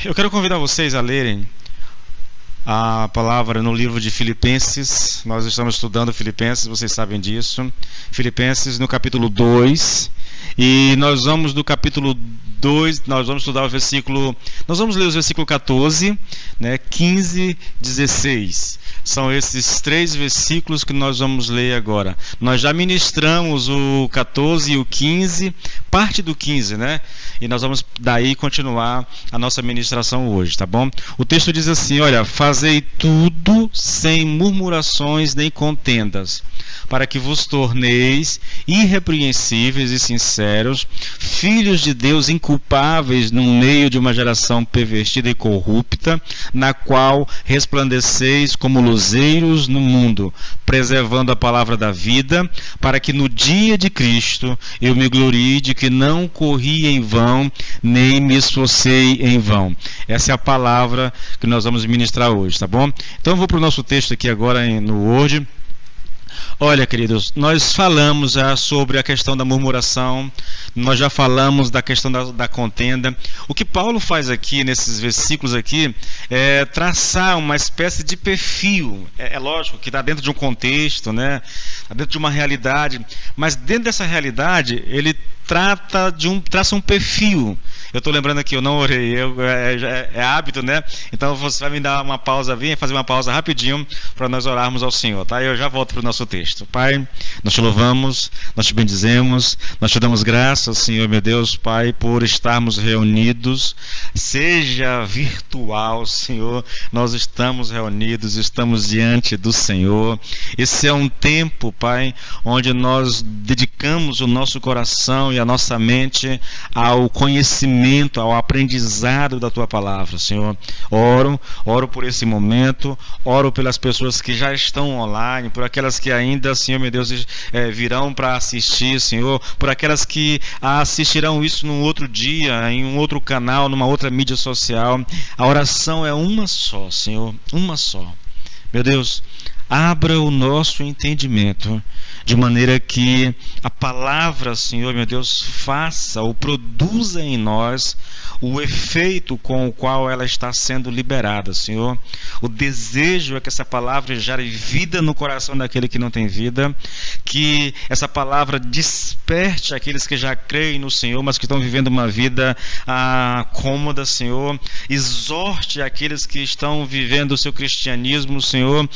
Eu quero convidar vocês a lerem a palavra no livro de Filipenses. Nós estamos estudando Filipenses, vocês sabem disso. Filipenses no capítulo 2. E nós vamos do capítulo 2, nós vamos estudar o versículo... Nós vamos ler os versículos 14, 15, 16. São esses 3 versículos que nós vamos ler agora. Nós já ministramos o 14 e o 15, parte do 15, E nós vamos daí continuar a nossa ministração hoje, tá bom? O texto diz assim, olha, fazei tudo sem murmurações nem contendas, para que vos torneis irrepreensíveis e sinceros, filhos de Deus inculpáveis no meio de uma geração pervertida e corrupta, na qual resplandeceis como luzeiros no mundo, preservando a palavra da vida, para que no dia de Cristo eu me glorie de que não corri em vão, nem me esforcei em vão. Essa é a palavra que nós vamos ministrar hoje, tá bom? Então eu vou para o nosso texto aqui agora no Word. Olha, queridos, nós falamos já sobre a questão da murmuração, nós já falamos da questão da contenda. O que Paulo faz aqui, nesses versículos aqui, é traçar uma espécie de perfil. É lógico que está dentro de um contexto, está dentro de uma realidade, mas dentro dessa realidade, ele traça um perfil. Eu estou lembrando aqui, eu não orei, é hábito, Então você vai me dar uma pausa, vem fazer uma pausa rapidinho para nós orarmos ao Senhor, tá? Eu já volto para o nosso texto. Pai, nós te louvamos, nós te bendizemos, nós te damos graças, Senhor, meu Deus, Pai, por estarmos reunidos, seja virtual, Senhor, nós estamos reunidos, estamos diante do Senhor. Esse é um tempo, Pai, onde nós dedicamos o nosso coração e a nossa mente ao conhecimento, ao aprendizado da Tua Palavra, Senhor. Oro por esse momento, oro pelas pessoas que já estão online, por aquelas que ainda, Senhor, meu Deus, virão para assistir, Senhor, por aquelas que assistirão isso num outro dia, em um outro canal, numa outra mídia social. A oração é uma só, Senhor, uma só. Meu Deus, abra o nosso entendimento, de maneira que a palavra, Senhor, meu Deus, faça ou produza em nós o efeito com o qual ela está sendo liberada, Senhor. O desejo é que essa palavra gere vida no coração daquele que não tem vida, que essa palavra desperte aqueles que já creem no Senhor, mas que estão vivendo uma vida cômoda, Senhor. Exorte aqueles que estão vivendo o seu cristianismo, Senhor,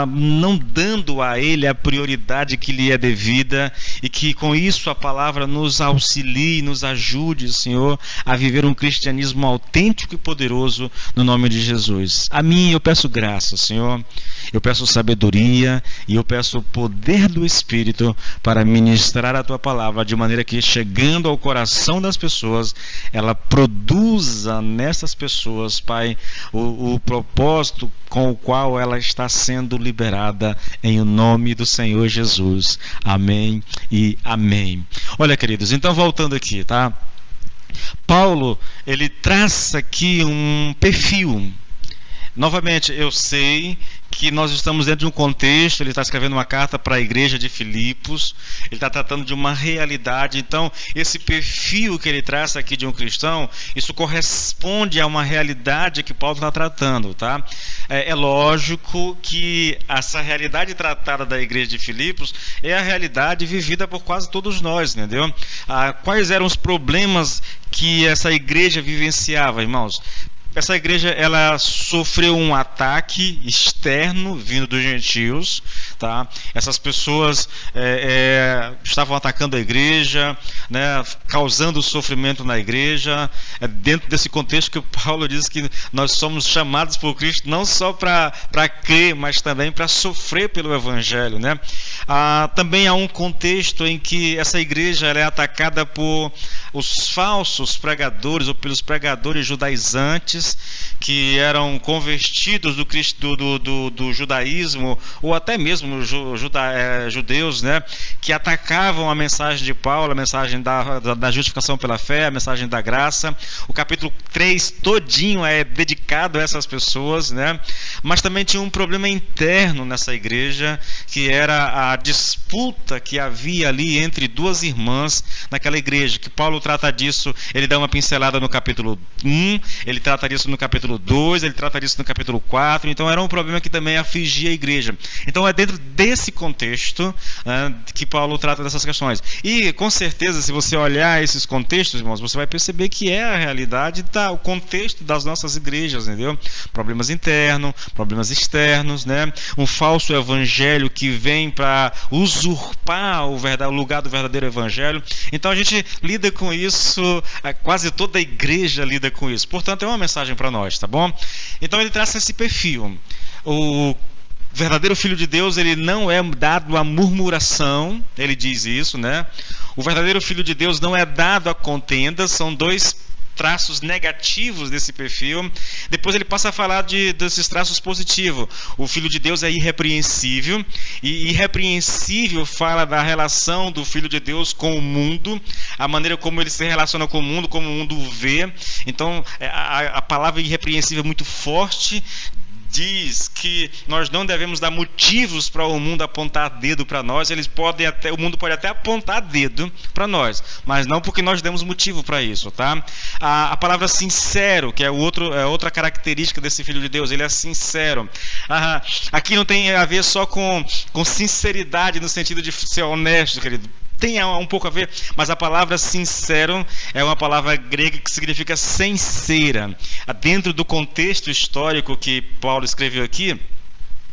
não dando a ele a prioridade que lhe é devida, e que com isso a palavra nos auxilie, nos ajude, Senhor, a viver um cristianismo autêntico e poderoso no nome de Jesus. A mim eu peço graça, Senhor, eu peço sabedoria e eu peço o poder do Espírito para ministrar a Tua palavra de maneira que, chegando ao coração das pessoas, ela produza nessas pessoas, Pai, o propósito com o qual ela está sendo liberada, em o nome do Senhor Jesus. Amém e amém. Olha, queridos, então voltando aqui, tá? Paulo, ele traça aqui um perfil. Novamente, eu sei que nós estamos dentro de um contexto, ele está escrevendo uma carta para a igreja de Filipos, ele está tratando de uma realidade, então esse perfil que ele traça aqui de um cristão, isso corresponde a uma realidade que Paulo está tratando, tá? É lógico que essa realidade tratada da igreja de Filipos é a realidade vivida por quase todos nós, entendeu? Quais eram os problemas que essa igreja vivenciava, irmãos? Essa igreja, ela sofreu um ataque externo vindo dos gentios, tá? Essas pessoas estavam atacando a igreja, causando sofrimento na igreja. É dentro desse contexto que o Paulo diz que nós somos chamados por Cristo não só para crer, mas também para sofrer pelo Evangelho, também há um contexto em que essa igreja ela é atacada por os falsos pregadores ou pelos pregadores judaizantes, que eram convertidos do judaísmo, ou até mesmo judeus, que atacavam a mensagem de Paulo, a mensagem da justificação pela fé, a mensagem da graça. O capítulo 3 todinho é dedicado a essas pessoas, mas também tinha um problema interno nessa igreja, que era a disputa que havia ali entre duas irmãs naquela igreja, que Paulo trata disso, ele dá uma pincelada no capítulo 1, ele trata disso no capítulo 2, ele trata disso no capítulo 4, então era um problema que também afligia a igreja. Então é dentro desse contexto que Paulo trata dessas questões. E com certeza, se você olhar esses contextos, irmãos, você vai perceber que é a realidade, o contexto das nossas igrejas, entendeu? Problemas internos, problemas externos, né? Um falso evangelho que vem para usurpar o lugar do verdadeiro evangelho. Então a gente lida com isso, quase toda a igreja lida com isso. Portanto, é uma mensagem para nós, tá bom? Então ele traça esse perfil. O verdadeiro filho de Deus, ele não é dado à murmuração, ele diz isso, né? O verdadeiro filho de Deus não é dado a contendas, são dois traços negativos desse perfil. Depois ele passa a falar desses traços positivos. O filho de Deus é irrepreensível, e irrepreensível fala da relação do filho de Deus com o mundo, a maneira como ele se relaciona com o mundo, como o mundo o vê. Então a palavra irrepreensível é muito forte. Diz que nós não devemos dar motivos para o mundo apontar dedo para nós. O mundo pode até apontar dedo para nós, mas não porque nós demos motivo para isso, tá? A palavra sincero, que é outra característica desse filho de Deus, ele é sincero. Aqui não tem a ver só com sinceridade no sentido de ser honesto, querido. Tem um pouco a ver, mas a palavra sincero é uma palavra grega que significa sincera. Dentro do contexto histórico que Paulo escreveu aqui,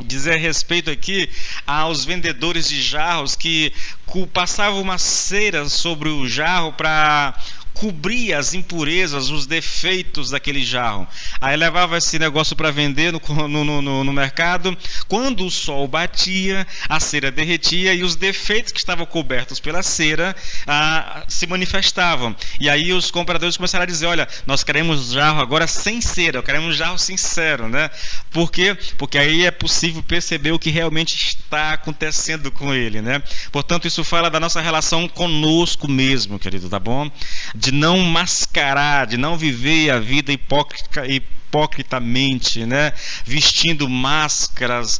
diz respeito aqui aos vendedores de jarros que passavam uma cera sobre o jarro para cobrir as impurezas, os defeitos daquele jarro. Aí levava esse negócio para vender no mercado. Quando o sol batia, a cera derretia e os defeitos que estavam cobertos pela cera se manifestavam. E aí os compradores começaram a dizer: olha, nós queremos jarro agora sem cera, queremos jarro sincero, né? Por quê? Porque aí é possível perceber o que realmente está acontecendo com ele, né? Portanto, isso fala da nossa relação conosco mesmo, querido, tá bom? De não mascarar, de não viver a vida hipocritamente, né? Vestindo máscaras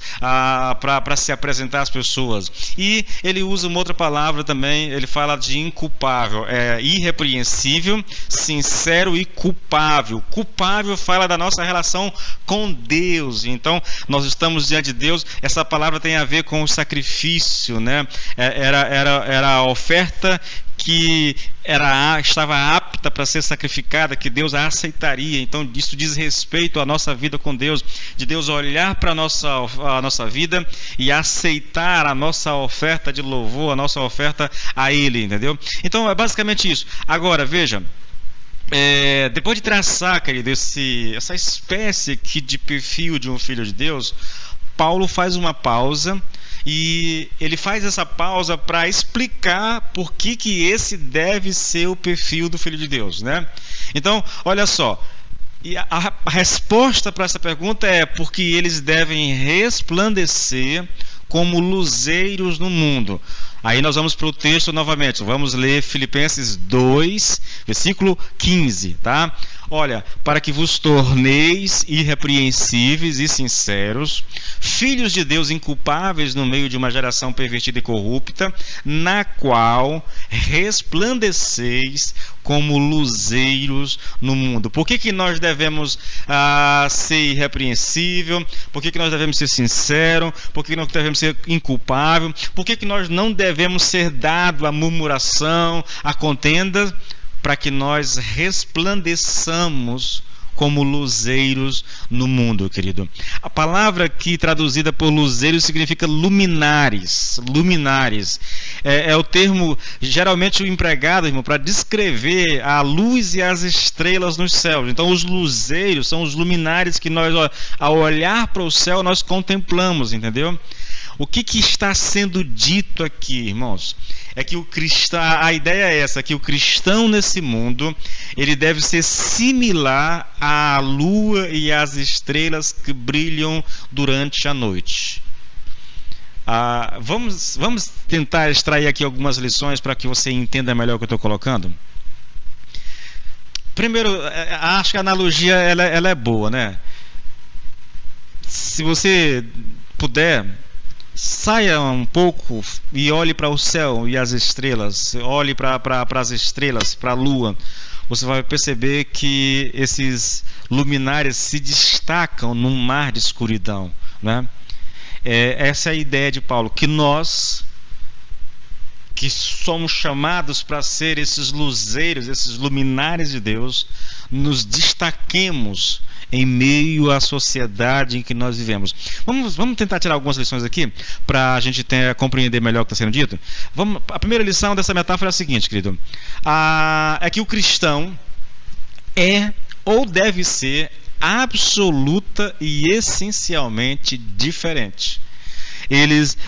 para se apresentar às pessoas. E ele usa uma outra palavra também, ele fala de inculpável, irrepreensível, sincero e culpável. Culpável fala da nossa relação com Deus. Então, nós estamos diante de Deus. Essa palavra tem a ver com o sacrifício, né? Era a oferta que estava apta para ser sacrificada, que Deus a aceitaria. Então isso diz respeito à nossa vida com Deus, de Deus olhar para a nossa vida e aceitar a nossa oferta de louvor, a nossa oferta a Ele, entendeu? Então é basicamente isso. Agora, veja, depois de traçar, querido, essa espécie aqui de perfil de um filho de Deus, Paulo faz uma pausa. E ele faz essa pausa para explicar por que esse deve ser o perfil do Filho de Deus, né? Então, olha só, e a resposta para essa pergunta é porque eles devem resplandecer como luzeiros no mundo. Aí nós vamos para o texto novamente, vamos ler Filipenses 2, versículo 15, tá? Olha, para que vos torneis irrepreensíveis e sinceros, filhos de Deus inculpáveis no meio de uma geração pervertida e corrupta, na qual resplandeceis como luzeiros no mundo. Por que nós devemos ser irrepreensível? Por que nós devemos ser sinceros? Por que nós devemos ser inculpável? Por que nós não devemos ser dado à murmuração, à contenda? Para que nós resplandeçamos como luzeiros no mundo, querido. A palavra aqui traduzida por luzeiros significa luminares. Luminares é o termo geralmente empregado, irmão, para descrever a luz e as estrelas nos céus. Então os luzeiros são os luminares que nós, ao olhar para o céu, nós contemplamos, entendeu? O que está sendo dito aqui, irmãos? É que a ideia é essa, que o cristão nesse mundo, ele deve ser similar à lua e às estrelas que brilham durante a noite. Vamos tentar extrair aqui algumas lições para que você entenda melhor o que eu estou colocando. Primeiro, acho que a analogia ela é boa, né? Se você puder, saia um pouco e olhe para o céu e as estrelas, olhe para as estrelas, para a lua. você vai perceber que esses luminares se destacam num mar de escuridão, né? Essa é a ideia de Paulo, que nós, que somos chamados para ser esses luzeiros, esses luminares de Deus, nos destaquemos em meio à sociedade em que nós vivemos. Vamos tentar tirar algumas lições aqui para a gente compreender melhor o que está sendo dito. A primeira lição dessa metáfora é a seguinte, querido: é que o cristão é ou deve ser absoluta e essencialmente diferente.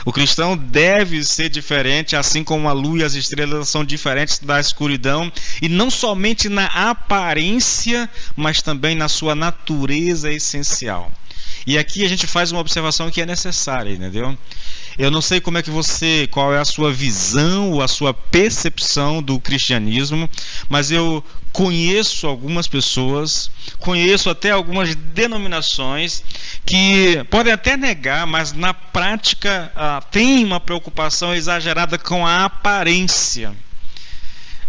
O cristão deve ser diferente, assim como a lua e as estrelas são diferentes da escuridão, e não somente na aparência, mas também na sua natureza essencial. E aqui a gente faz uma observação que é necessária, entendeu? Eu não sei qual é a sua visão ou a sua percepção do cristianismo, mas eu conheço algumas pessoas, conheço até algumas denominações que podem até negar, mas na prática tem uma preocupação exagerada com a aparência.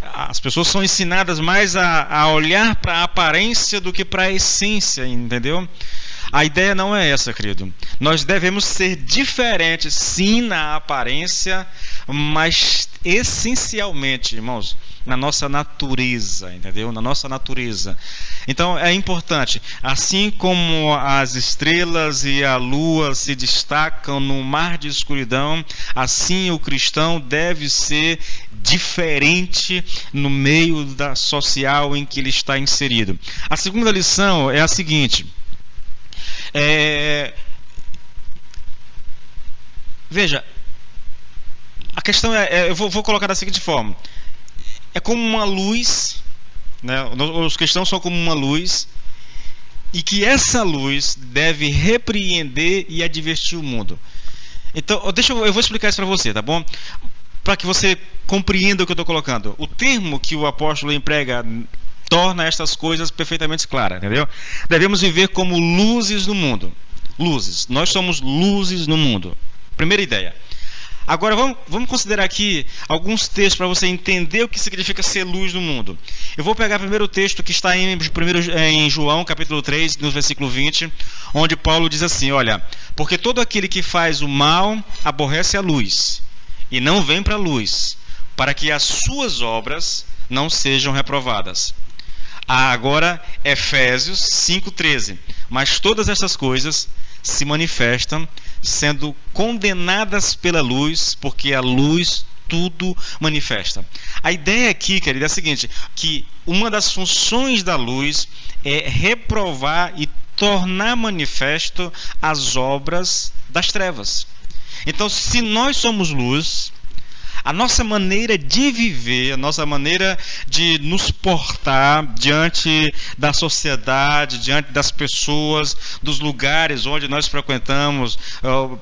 As pessoas são ensinadas mais a olhar para a aparência do que para a essência, entendeu? A ideia não é essa, querido. Nós devemos ser diferentes, sim, na aparência, mas essencialmente, irmãos, na nossa natureza, entendeu? Na nossa natureza. Então é importante, assim como as estrelas e a lua se destacam no mar de escuridão, assim o cristão deve ser diferente no meio da social em que ele está inserido. A segunda lição é a seguinte: veja, a questão eu vou colocar da seguinte forma: é como uma luz, né? Os cristãos são como uma luz, e que essa luz deve repreender e advertir o mundo. Então, eu vou explicar isso para você, tá bom? Para que você compreenda o que eu estou colocando. O termo que o apóstolo emprega torna estas coisas perfeitamente claras, entendeu? Devemos viver como luzes no mundo. Luzes. Nós somos luzes no mundo. Primeira ideia. Agora vamos considerar aqui alguns textos para você entender o que significa ser luz no mundo. Eu vou pegar primeiro o texto que está em João, capítulo 3, no versículo 20, onde Paulo diz assim: olha, porque todo aquele que faz o mal aborrece a luz, e não vem para a luz, para que as suas obras não sejam reprovadas. Agora, Efésios 5,13. Mas todas essas coisas se manifestam sendo condenadas pela luz, porque a luz tudo manifesta. A ideia aqui, querida, é a seguinte: que uma das funções da luz é reprovar e tornar manifesto as obras das trevas. Então, se nós somos luz, a nossa maneira de viver, a nossa maneira de nos portar diante da sociedade, diante das pessoas, dos lugares onde nós frequentamos,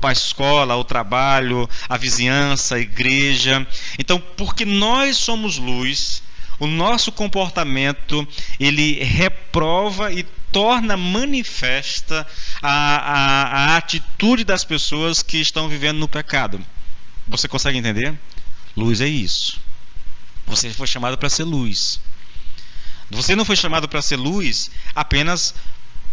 a escola, o trabalho, a vizinhança, a igreja. Então, porque nós somos luz, o nosso comportamento, ele reprova e torna manifesta a atitude das pessoas que estão vivendo no pecado. Você consegue entender? Luz é isso. Você foi chamado para ser luz. Você não foi chamado para ser luz apenas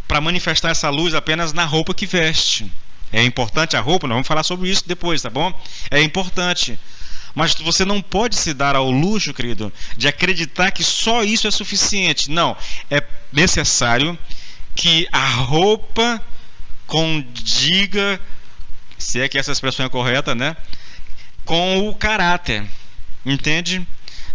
para manifestar essa luz apenas na roupa que veste. É importante a roupa, nós vamos falar sobre isso depois, tá bom? É importante. Mas você não pode se dar ao luxo, querido, de acreditar que só isso é suficiente. Não, é necessário que a roupa condiga, se é que essa expressão é correta, né? Com o caráter, entende?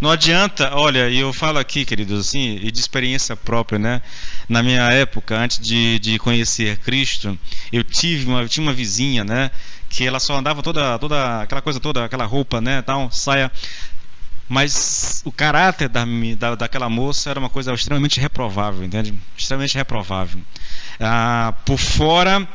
Não adianta, olha, e eu falo aqui, queridos, assim, e de experiência própria, né? Na minha época, antes de conhecer Cristo, eu tinha uma vizinha, né? Que ela só andava toda aquela coisa toda, aquela roupa, né? Tal, saia. Mas o caráter daquela moça era uma coisa extremamente reprovável, entende? Extremamente reprovável. Por fora,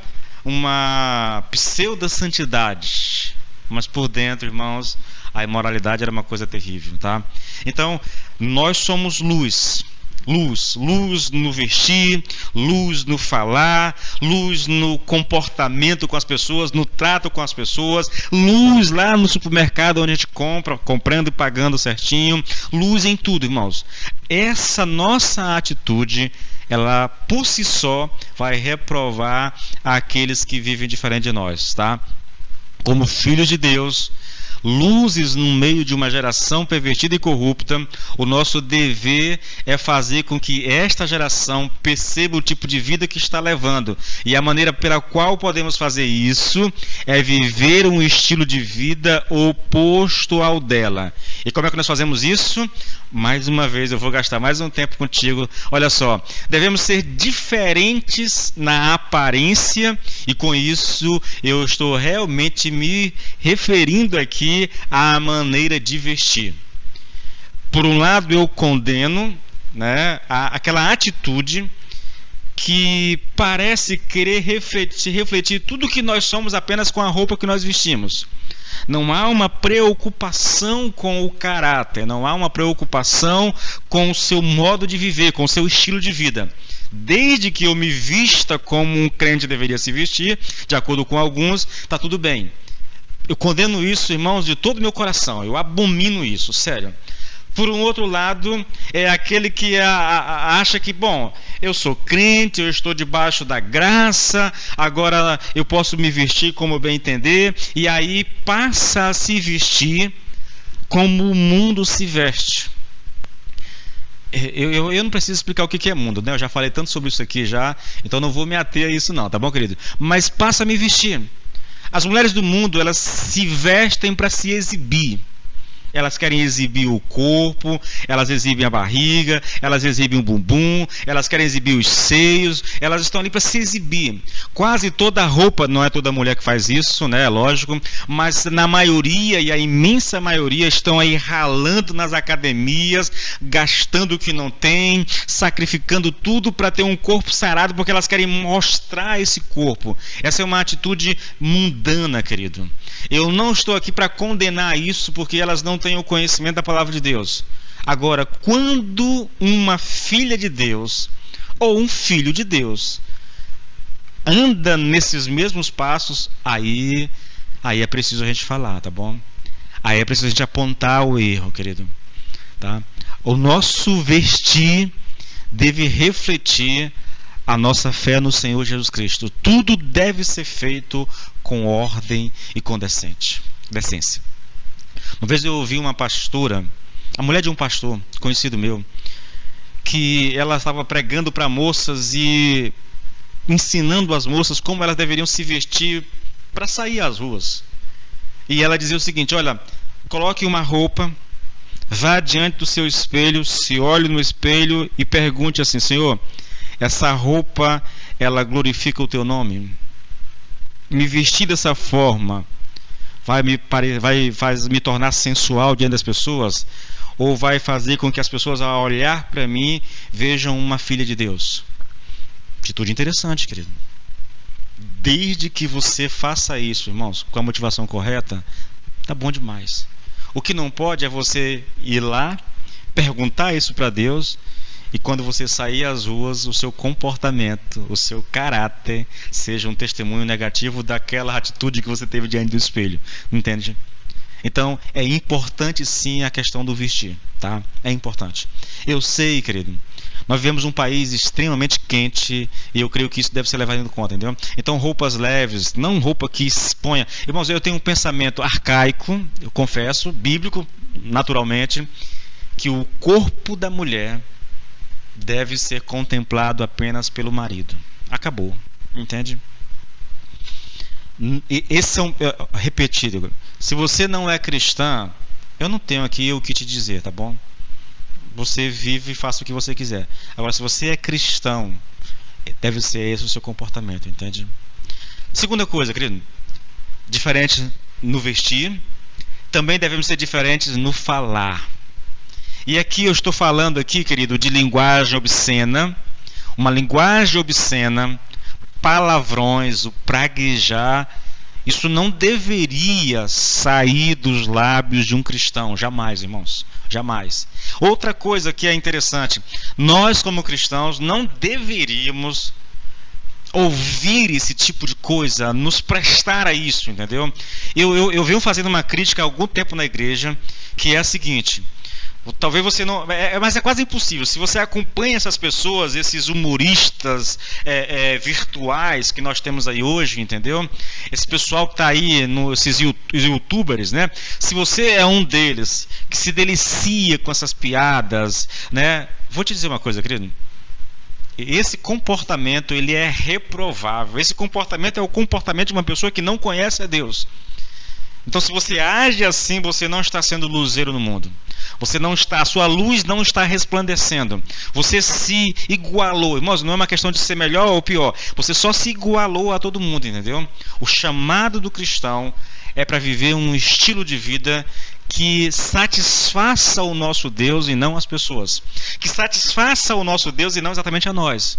uma pseudo-santidade, mas por dentro, irmãos, a imoralidade era uma coisa terrível, tá? Então, nós somos luz. Luz. Luz no vestir, luz no falar, luz no comportamento com as pessoas, no trato com as pessoas, luz lá no supermercado onde a gente compra, comprando e pagando certinho, luz em tudo, irmãos. Essa nossa atitude, ela por si só vai reprovar aqueles que vivem diferente de nós, tá? Como filhos de Deus, luzes no meio de uma geração pervertida e corrupta, o nosso dever é fazer com que esta geração perceba o tipo de vida que está levando. E a maneira pela qual podemos fazer isso é viver um estilo de vida oposto ao dela. E como é que nós fazemos isso? Mais uma vez, eu vou gastar mais um tempo contigo. Olha só, devemos ser diferentes na aparência, e com isso eu estou realmente me referindo aqui à maneira de vestir. Por um lado, eu condeno, né, aquela atitude que parece querer refletir tudo que nós somos apenas com a roupa que nós vestimos. Não há uma preocupação com o caráter, não há uma preocupação com o seu modo de viver, com o seu estilo de vida. Desde que eu me vista como um crente deveria se vestir, de acordo com alguns, está tudo bem. Eu condeno isso, irmãos, de todo o meu coração. Eu abomino isso, sério. Por um outro lado, é aquele que acha que, bom, eu sou crente, eu estou debaixo da graça, agora eu posso me vestir como eu bem entender, e aí passa a se vestir como o mundo se veste. Eu não preciso explicar o que é mundo, né? Eu já falei tanto sobre isso aqui já, então não vou me ater a isso não, tá bom, querido? Mas passa a me vestir. As mulheres do mundo, elas se vestem para se exibir. Elas querem exibir o corpo, elas exibem a barriga, elas exibem o bumbum, elas querem exibir os seios, elas estão ali para se exibir. Quase toda roupa, não é toda mulher que faz isso, né? Lógico, mas na maioria e a imensa maioria estão aí ralando nas academias, gastando o que não tem, sacrificando tudo para ter um corpo sarado, porque elas querem mostrar esse corpo. Essa é uma atitude mundana, querido. Eu não estou aqui para condenar isso, porque elas não têm o conhecimento da palavra de Deus. Agora, quando uma filha de Deus ou um filho de Deus anda nesses mesmos passos, aí é preciso a gente falar, tá bom? Aí é preciso a gente apontar o erro, querido, tá? O nosso vestir deve refletir a nossa fé no Senhor Jesus Cristo. Tudo deve ser feito com ordem e com decência. Uma vez eu ouvi uma pastora, a mulher de um pastor conhecido meu, que ela estava pregando para moças e ensinando as moças como elas deveriam se vestir para sair às ruas. E ela dizia o seguinte: olha, coloque uma roupa, vá diante do seu espelho, se olhe no espelho e pergunte assim: Senhor, essa roupa, ela glorifica o teu nome? Me vestir dessa forma vai me tornar sensual diante das pessoas? Ou vai fazer com que as pessoas, ao olhar para mim, vejam uma filha de Deus? Atitude interessante, querido. Desde que você faça isso, irmãos, com a motivação correta, tá bom demais. O que não pode é você ir lá, perguntar isso para Deus, e quando você sair às ruas, o seu comportamento, o seu caráter seja um testemunho negativo daquela atitude que você teve diante do espelho. Entende? Então, é importante sim a questão do vestir, tá? É importante. Eu sei, querido, nós vivemos um país extremamente quente e eu creio que isso deve ser levado em conta, entendeu? Então, roupas leves, não roupa que exponha. Irmãos, eu tenho um pensamento arcaico, eu confesso, bíblico, naturalmente, que o corpo da mulher deve ser contemplado apenas pelo marido. Acabou. Entende? Esse é um... Repetido. Se você não é cristã, eu não tenho aqui o que te dizer, tá bom? Você vive e faça o que você quiser. Agora, se você é cristão, deve ser esse o seu comportamento, entende? Segunda coisa, querido. Diferente no vestir, também devemos ser diferentes no falar. E aqui eu estou falando aqui, querido, de linguagem obscena, uma linguagem obscena, palavrões, o praguejar. Isso não deveria sair dos lábios de um cristão, jamais, irmãos. Jamais. Outra coisa que é interessante, nós como cristãos não deveríamos ouvir esse tipo de coisa, nos prestar a isso, entendeu? Eu venho fazendo uma crítica há algum tempo na igreja, que é a seguinte: talvez você não... mas é quase impossível. Se você acompanha essas pessoas, esses humoristas virtuais que nós temos aí hoje, entendeu? Esse pessoal que está aí, esses youtubers, né? Se você é um deles, que se delicia com essas piadas, né? Vou te dizer uma coisa, querido. Esse comportamento, ele é reprovável. Esse comportamento é o comportamento de uma pessoa que não conhece a Deus. Então, se você age assim, você não está sendo luzeiro no mundo. A sua luz não está resplandecendo. Você se igualou. Irmãos, não é uma questão de ser melhor ou pior. Você só se igualou a todo mundo, entendeu? O chamado do cristão é para viver um estilo de vida que satisfaça o nosso Deus e não as pessoas. Que satisfaça o nosso Deus e não exatamente a nós.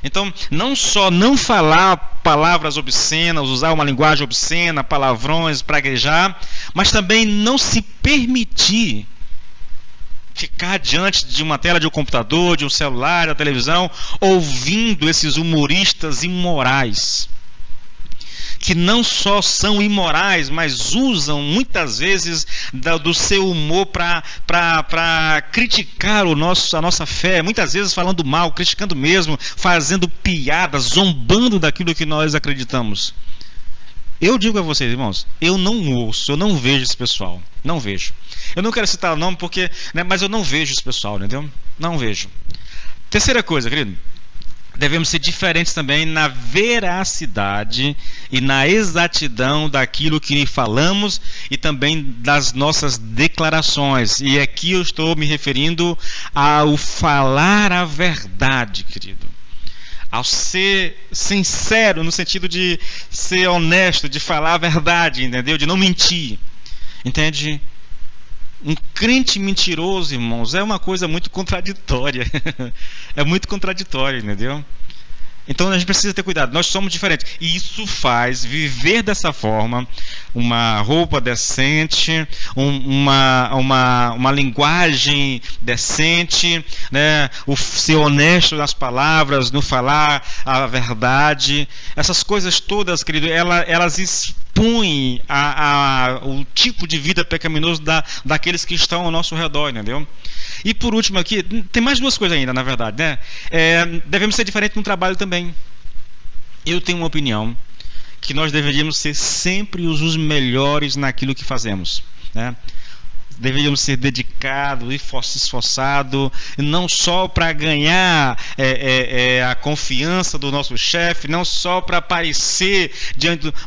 Então, não só não falar palavras obscenas, usar uma linguagem obscena, palavrões, praguejar, mas também não se permitir ficar diante de uma tela de um computador, de um celular, da televisão, ouvindo esses humoristas imorais, que não só são imorais, mas usam muitas vezes do seu humor para criticar a nossa fé, muitas vezes falando mal, criticando mesmo, fazendo piadas, zombando daquilo que nós acreditamos. Eu digo a vocês, irmãos, eu não ouço, eu não vejo esse pessoal, não vejo. Eu não quero citar o nome porque, né, mas eu não vejo esse pessoal, entendeu? Não vejo. Terceira coisa, querido. Devemos ser diferentes também na veracidade e na exatidão daquilo que falamos e também das nossas declarações. E aqui eu estou me referindo ao falar a verdade, querido. Ao ser sincero, no sentido de ser honesto, de falar a verdade, entendeu? De não mentir, entende? Um crente mentiroso, irmãos, é uma coisa muito contraditória. É muito contraditório, entendeu? Então a gente precisa ter cuidado, nós somos diferentes. E isso faz viver dessa forma, uma roupa decente, uma linguagem decente, né? O ser honesto nas palavras, no falar a verdade. Essas coisas todas, querido, elas expõem o tipo de vida pecaminoso daqueles que estão ao nosso redor, entendeu? E por último aqui, tem mais duas coisas ainda, na verdade, né? Devemos ser diferentes no trabalho também. Eu tenho uma opinião que nós deveríamos ser sempre os melhores naquilo que fazemos, né? Deveríamos ser dedicados e esforçados, não só para ganhar a confiança do nosso chefe, não só para aparecer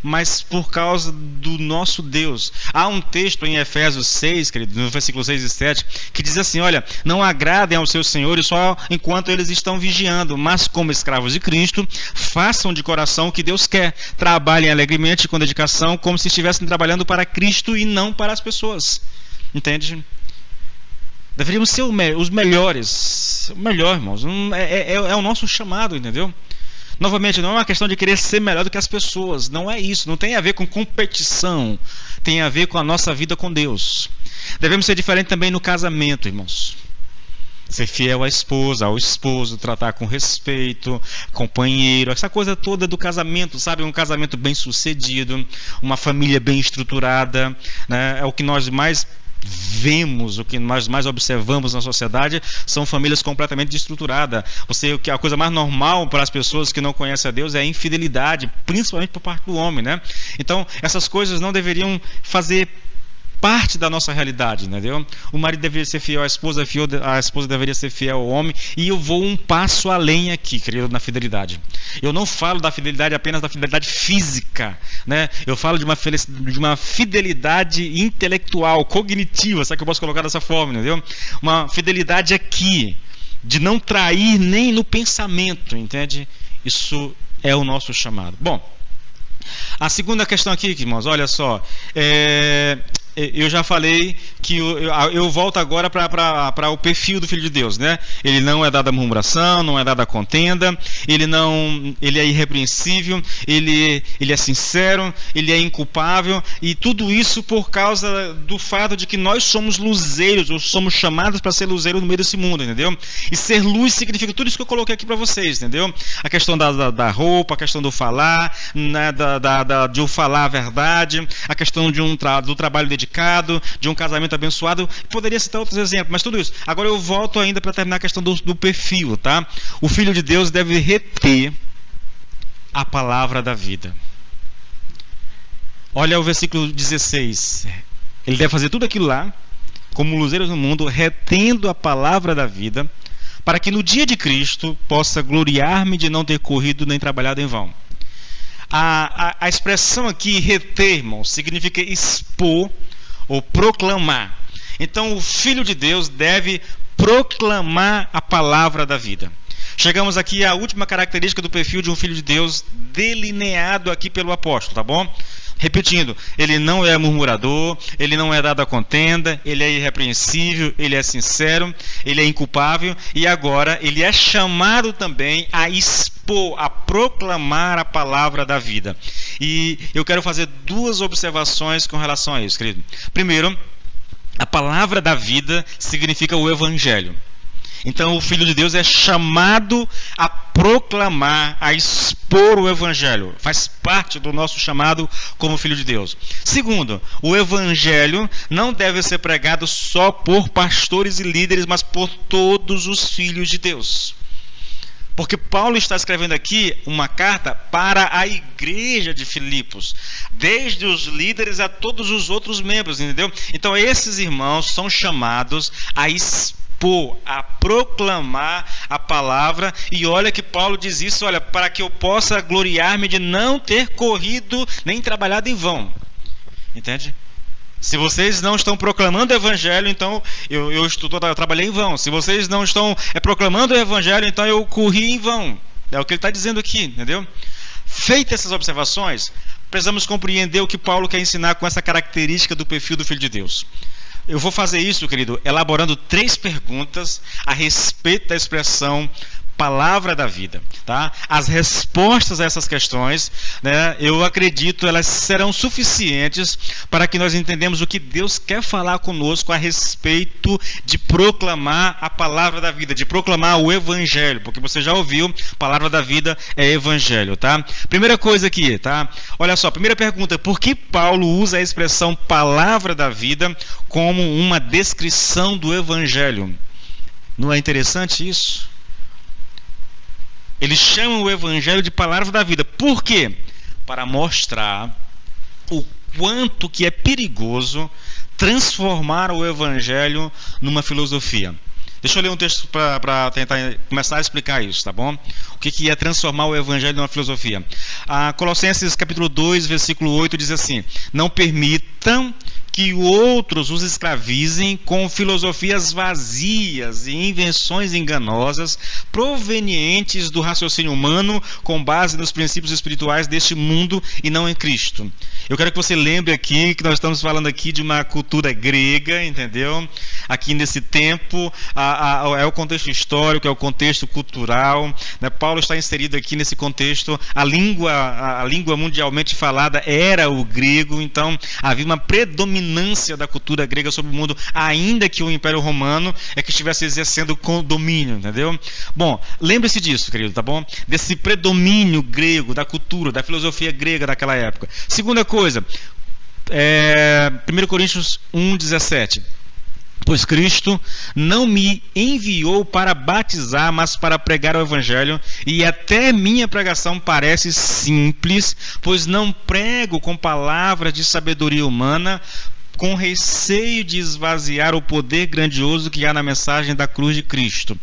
mas por causa do nosso Deus. Há um texto em Efésios 6, querido, no versículo 6 e 7, que diz assim: olha, não agradem aos seus senhores só enquanto eles estão vigiando, mas como escravos de Cristo, façam de coração o que Deus quer, trabalhem alegremente com dedicação, como se estivessem trabalhando para Cristo e não para as pessoas. Entende? Deveríamos ser os melhores. O melhor, irmãos. É o nosso chamado, entendeu? Novamente, não é uma questão de querer ser melhor do que as pessoas. Não é isso. Não tem a ver com competição. Tem a ver com a nossa vida com Deus. Devemos ser diferentes também no casamento, irmãos. Ser fiel à esposa, ao esposo, tratar com respeito, companheiro, essa coisa toda do casamento, sabe? Um casamento bem sucedido, uma família bem estruturada, né? É o que nós mais vemos, o que nós mais observamos na sociedade são famílias completamente desestruturadas. A coisa mais normal para as pessoas que não conhecem a Deus é a infidelidade, principalmente por parte do homem, né? Então, essas coisas não deveriam fazer parte da nossa realidade, entendeu? O marido deveria ser fiel à esposa, a esposa deveria ser fiel ao homem, e eu vou um passo além aqui, querido, na fidelidade. Eu não falo da fidelidade apenas da fidelidade física, né? Eu falo de uma fidelidade intelectual, cognitiva, sabe que eu posso colocar dessa forma, entendeu? Uma fidelidade aqui, de não trair nem no pensamento, entende? Isso é o nosso chamado. Bom, a segunda questão aqui, irmãos, olha só, eu já falei que eu volto agora para o perfil do Filho de Deus, né? Ele não é dado a murmuração, não é dado a contenda, ele é irrepreensível, ele é sincero, ele é inculpável, e tudo isso por causa do fato de que nós somos luzeiros, ou somos chamados para ser luzeiros no meio desse mundo, entendeu? E ser luz significa tudo isso que eu coloquei aqui para vocês, entendeu? A questão da roupa, a questão do falar, né, de eu falar a verdade, a questão do trabalho dedicado, de um casamento abençoado. Poderia citar outros exemplos, mas tudo isso. Agora eu volto ainda para terminar a questão do perfil, tá? O Filho de Deus deve reter a palavra da vida. Olha o versículo 16. Ele deve fazer tudo aquilo lá, como luzeiros no mundo, retendo a palavra da vida, para que no dia de Cristo possa gloriar-me de não ter corrido nem trabalhado em vão. A expressão aqui, reter, irmão, significa expor ou proclamar. Então o Filho de Deus deve proclamar a palavra da vida. Chegamos aqui à última característica do perfil de um Filho de Deus, delineado aqui pelo apóstolo, tá bom? Repetindo, ele não é murmurador, ele não é dado a contenda, ele é irrepreensível, ele é sincero, ele é inculpável, e agora ele é chamado também a expor, a proclamar a palavra da vida. E eu quero fazer duas observações com relação a isso, querido. Primeiro, a palavra da vida significa o Evangelho. Então o Filho de Deus é chamado a proclamar, a expor o Evangelho. Faz parte do nosso chamado como Filho de Deus. Segundo, o Evangelho não deve ser pregado só por pastores e líderes, mas por todos os filhos de Deus. Porque Paulo está escrevendo aqui uma carta para a igreja de Filipos, desde os líderes a todos os outros membros, entendeu? Então esses irmãos são chamados a expor, a proclamar a palavra. E olha que Paulo diz isso, olha, para que eu possa gloriar-me de não ter corrido nem trabalhado em vão. Entende? Se vocês não estão proclamando o Evangelho, então eu trabalhei em vão. Se vocês não estão proclamando o Evangelho, então eu corri em vão. É o que ele está dizendo aqui, entendeu? Feitas essas observações, precisamos compreender o que Paulo quer ensinar com essa característica do perfil do Filho de Deus. Eu vou fazer isso, querido, elaborando 3 perguntas a respeito da expressão palavra da vida, tá? As respostas a essas questões, né, eu acredito, elas serão suficientes para que nós entendamos o que Deus quer falar conosco a respeito de proclamar a palavra da vida, de proclamar o Evangelho, porque você já ouviu, palavra da vida é Evangelho, tá? Primeira coisa aqui, tá? Olha só, primeira pergunta, por que Paulo usa a expressão palavra da vida como uma descrição do Evangelho? Não é interessante isso? Eles chamam o Evangelho de palavra da vida. Por quê? Para mostrar o quanto que é perigoso transformar o Evangelho numa filosofia. Deixa eu ler um texto para tentar começar a explicar isso, tá bom? O que é transformar o Evangelho numa filosofia? Colossenses capítulo 2, versículo 8 diz assim: não permitam que outros os escravizem com filosofias vazias e invenções enganosas provenientes do raciocínio humano com base nos princípios espirituais deste mundo e não em Cristo. Eu quero que você lembre aqui que nós estamos falando aqui de uma cultura grega, entendeu? Aqui nesse tempo, é o contexto histórico, é o contexto cultural, né? Paulo está inserido aqui nesse contexto. A língua mundialmente falada era o grego, então havia uma predominância da cultura grega sobre o mundo, ainda que o Império Romano é que estivesse exercendo domínio, entendeu? Bom, lembre-se disso, querido, tá bom? Desse predomínio grego, da cultura, da filosofia grega daquela época. Segunda coisa, 1 Coríntios 1,17. Pois Cristo não me enviou para batizar, mas para pregar o Evangelho, e até minha pregação parece simples, pois não prego com palavras de sabedoria humana, com receio de esvaziar o poder grandioso que há na mensagem da cruz de Cristo.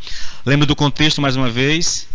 Lembra do contexto mais uma vez?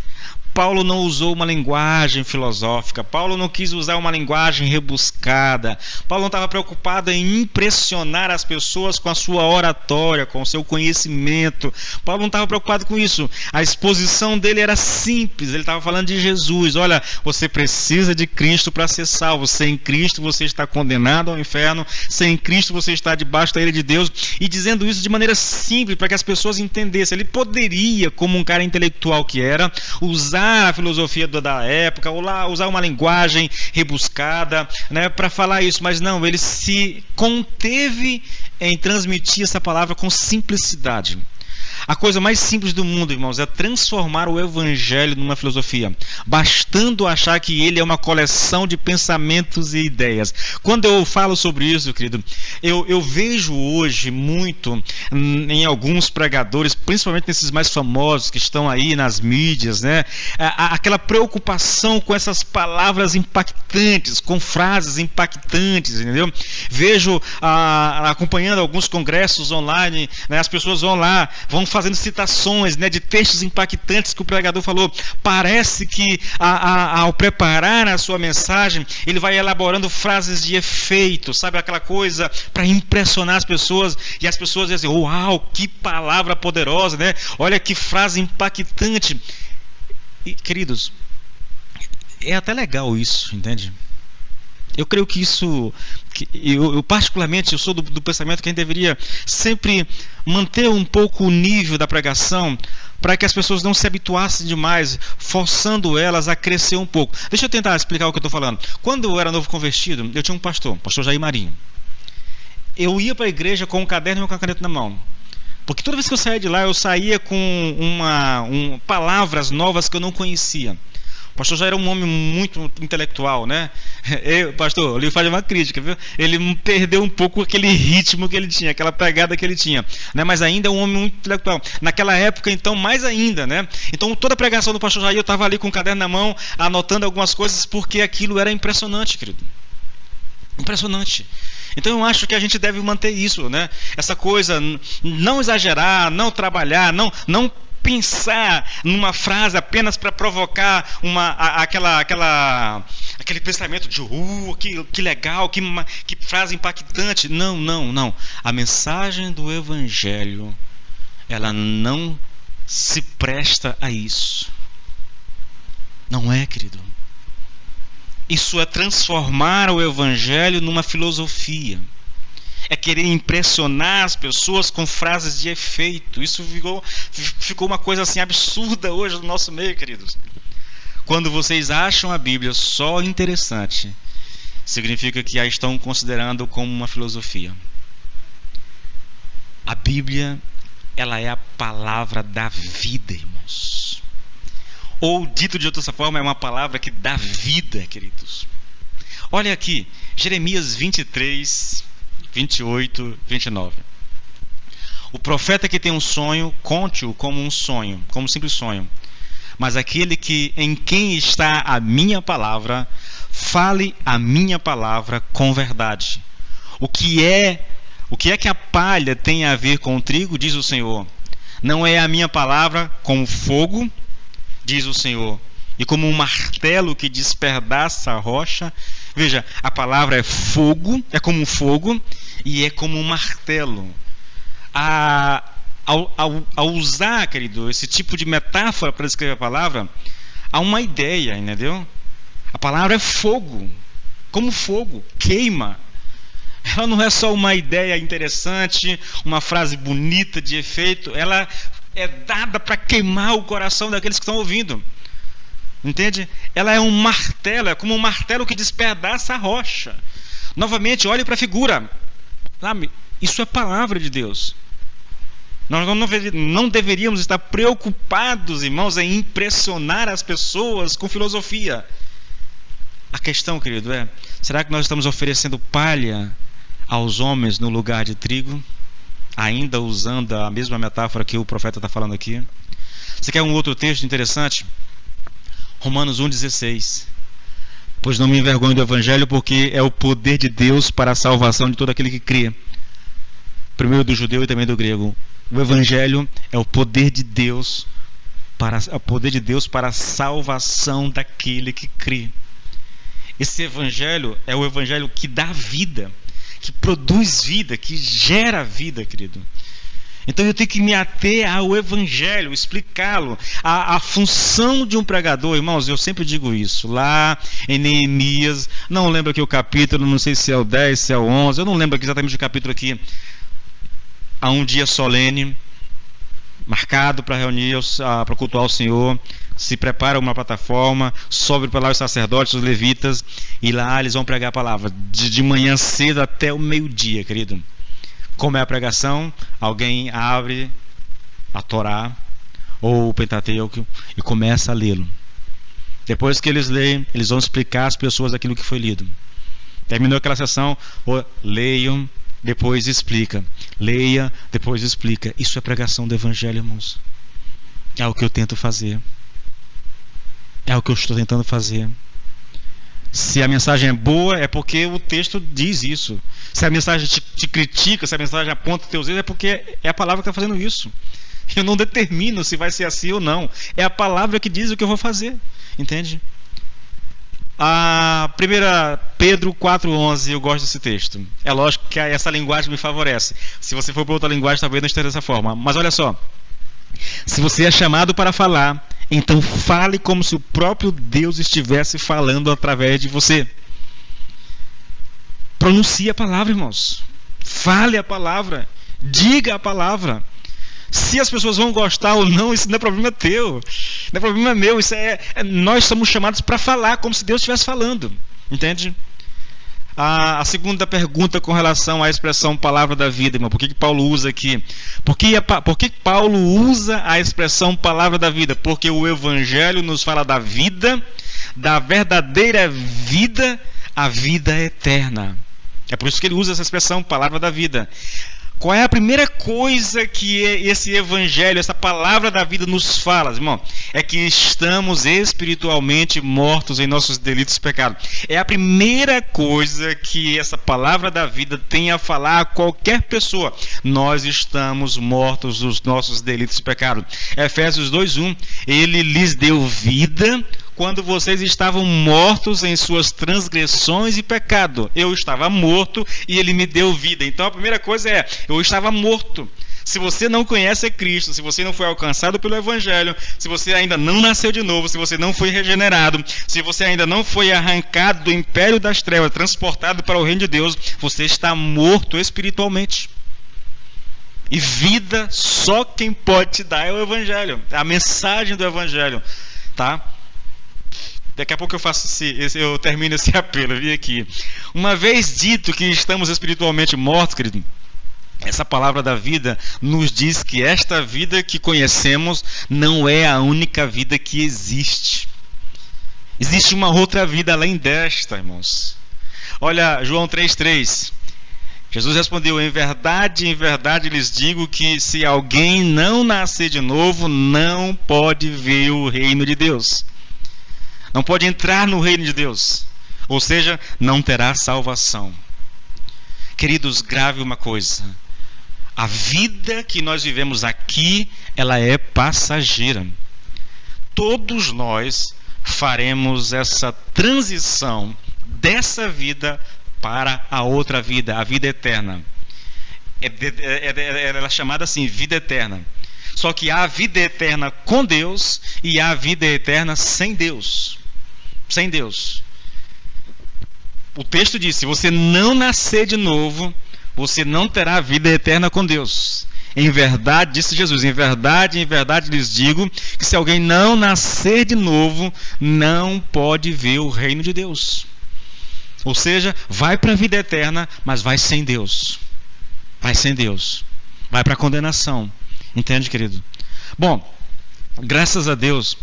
Paulo não usou uma linguagem filosófica, Paulo não quis usar uma linguagem rebuscada, Paulo não estava preocupado em impressionar as pessoas com a sua oratória, com o seu conhecimento. Paulo não estava preocupado com isso. A exposição dele era simples, ele estava falando de Jesus. Olha, você precisa de Cristo para ser salvo. Sem Cristo você está condenado ao inferno, sem Cristo você está debaixo da ira de Deus. E dizendo isso de maneira simples, para que as pessoas entendessem. Ele poderia, como um cara intelectual que era, usar a filosofia da época, ou lá usar uma linguagem rebuscada, né, para falar isso, mas não, ele se conteve em transmitir essa palavra com simplicidade. A coisa mais simples do mundo, irmãos, é transformar o evangelho numa filosofia, bastando achar que ele é uma coleção de pensamentos e ideias. Quando eu falo sobre isso, querido, eu vejo hoje muito em alguns pregadores, principalmente nesses mais famosos que estão aí nas mídias, né, aquela preocupação com essas palavras impactantes, com frases impactantes, entendeu? Vejo acompanhando alguns congressos online, né, as pessoas vão lá, vão fazendo citações, né, de textos impactantes que o pregador falou. Parece que ao preparar a sua mensagem, ele vai elaborando frases de efeito, sabe, aquela coisa para impressionar as pessoas, e as pessoas dizem, uau, que palavra poderosa, né? Olha que frase impactante. E, queridos, é até legal isso, entende? Eu creio que isso, eu particularmente, eu sou do pensamento que a gente deveria sempre manter um pouco o nível da pregação, para que as pessoas não se habituassem demais, forçando elas a crescer um pouco. Deixa eu tentar explicar o que eu estou falando. Quando eu era novo convertido, eu tinha um pastor Jair Marinho. Eu ia para a igreja com um caderno e uma caneta na mão. Porque toda vez que eu saía de lá, eu saía com palavras novas que eu não conhecia. O pastor já era um homem muito intelectual, né? Pastor, eu lhe faço uma crítica, viu? Ele perdeu um pouco aquele ritmo que ele tinha, aquela pegada que ele tinha, né? Mas ainda é um homem muito intelectual. Naquela época, então, mais ainda, né? Então, toda a pregação do pastor Jair, eu estava ali com o caderno na mão, anotando algumas coisas, porque aquilo era impressionante, querido. Impressionante. Então eu acho que a gente deve manter isso, né? Essa coisa, não exagerar, não trabalhar, não pensar numa frase apenas para provocar aquele pensamento de que legal, que frase impactante. Não. A mensagem do Evangelho, ela não se presta a isso. Não é, querido? Isso é transformar o Evangelho numa filosofia. É querer impressionar as pessoas com frases de efeito. Isso ficou uma coisa assim absurda hoje no nosso meio, queridos. Quando vocês acham a Bíblia só interessante, significa que a estão considerando como uma filosofia. A Bíblia, ela é a palavra da vida, irmãos. Ou, dito de outra forma, é uma palavra que dá vida, queridos. Olha aqui, Jeremias 23, 28, 29. O profeta que tem um sonho, conte-o como um sonho, como um simples sonho. Mas aquele em quem está a minha palavra, fale a minha palavra com verdade. O que é que a palha tem a ver com o trigo, diz o Senhor? Não é a minha palavra como fogo, diz o Senhor, e como um martelo que despedaça a rocha? Veja, a palavra é fogo, é como um fogo, e é como um martelo. Ao usar, querido, esse tipo de metáfora para descrever a palavra, há uma ideia, entendeu? A palavra é fogo, como fogo, queima. Ela não é só uma ideia interessante, uma frase bonita de efeito, ela é dada para queimar o coração daqueles que estão ouvindo. Entende? Ela é um martelo, é como um martelo que despedaça a rocha. Novamente, olhe para a figura. Sabe? Isso é palavra de Deus. Nós não deveríamos estar preocupados, irmãos, em impressionar as pessoas com filosofia. A questão, querido, será que nós estamos oferecendo palha aos homens no lugar de trigo? Ainda usando a mesma metáfora que o profeta está falando aqui. Você quer um outro texto interessante? Romanos 1,16. Pois não me envergonho do Evangelho, porque é o poder de Deus para a salvação de todo aquele que crê. Primeiro do judeu e também do grego. O Evangelho é o poder de Deus o poder de Deus para a salvação daquele que crê. Esse evangelho é o evangelho que dá vida, que produz vida, que gera vida, querido. Então eu tenho que me ater ao evangelho, explicá-lo, a função de um pregador. Irmãos, eu sempre digo isso, lá em Neemias, não lembro aqui o capítulo, não sei se é o 10, se é o 11, eu não lembro aqui exatamente o capítulo aqui. Há um dia solene, marcado para reunir, para cultuar o Senhor, se prepara uma plataforma, sobe para lá os sacerdotes, os levitas, e lá eles vão pregar a palavra, de manhã cedo até o meio-dia, querido. Como é a pregação? Alguém abre a Torá ou o Pentateuco e começa a lê-lo. Depois que eles leem, eles vão explicar às pessoas aquilo que foi lido. Terminou aquela sessão, leiam, depois explica. Leia, depois explica. Isso é pregação do Evangelho, irmãos. É o que eu tento fazer. É o que eu estou tentando fazer. Se a mensagem é boa, é porque o texto diz isso. Se a mensagem te critica, se a mensagem aponta os teus erros, é porque é a palavra que está fazendo isso. Eu não determino se vai ser assim ou não. É a palavra que diz o que eu vou fazer. Entende? A 1 Pedro 4,11, eu gosto desse texto. É lógico que essa linguagem me favorece. Se você for para outra linguagem, talvez não esteja dessa forma. Mas olha só. Se você é chamado para falar, então fale como se o próprio Deus estivesse falando através de você. Pronuncie a palavra, irmãos. Fale a palavra. Diga a palavra. Se as pessoas vão gostar ou não, isso não é problema teu. Não é problema meu. Isso nós somos chamados para falar como se Deus estivesse falando. Entende? A segunda pergunta com relação à expressão palavra da vida, irmão. Por que Paulo usa aqui? Por que Paulo usa a expressão palavra da vida? Porque o Evangelho nos fala da vida, da verdadeira vida, a vida eterna. É por isso que ele usa essa expressão palavra da vida. Qual é a primeira coisa que esse evangelho, essa palavra da vida nos fala, irmão? É que estamos espiritualmente mortos em nossos delitos e pecados. É a primeira coisa que essa palavra da vida tem a falar a qualquer pessoa. Nós estamos mortos nos nossos delitos e pecados. Efésios 2:1, ele lhes deu vida quando vocês estavam mortos em suas transgressões e pecado. Eu estava morto e ele me deu vida. Então a primeira coisa é, eu estava morto. Se você não conhece a Cristo, se você não foi alcançado pelo Evangelho, se você ainda não nasceu de novo, se você não foi regenerado, se você ainda não foi arrancado do império das trevas, transportado para o reino de Deus, você está morto espiritualmente. E vida só quem pode te dar é o Evangelho, a mensagem do Evangelho, tá? Daqui a pouco eu termino esse apelo, vi aqui. Uma vez dito que estamos espiritualmente mortos, querido, essa palavra da vida nos diz que esta vida que conhecemos não é a única vida que existe. Existe uma outra vida além desta, irmãos. Olha, João 3,3. Jesus respondeu, em verdade lhes digo que se alguém não nascer de novo, não pode ver o reino de Deus. Não pode entrar no reino de Deus. Ou seja, não terá salvação. Queridos, grave uma coisa. A vida que nós vivemos aqui, ela é passageira. Todos nós faremos essa transição dessa vida para a outra vida, a vida eterna. Ela é chamada assim, vida eterna. Só que há a vida eterna com Deus e há a vida eterna sem Deus. Sem Deus. O texto diz, se você não nascer de novo, você não terá vida eterna com Deus. Em verdade, disse Jesus, em verdade lhes digo que se alguém não nascer de novo, não pode ver o reino de Deus. Ou seja, vai para a vida eterna, mas vai sem Deus. Vai sem Deus. Vai para a condenação. Entende, querido? Bom, graças a Deus,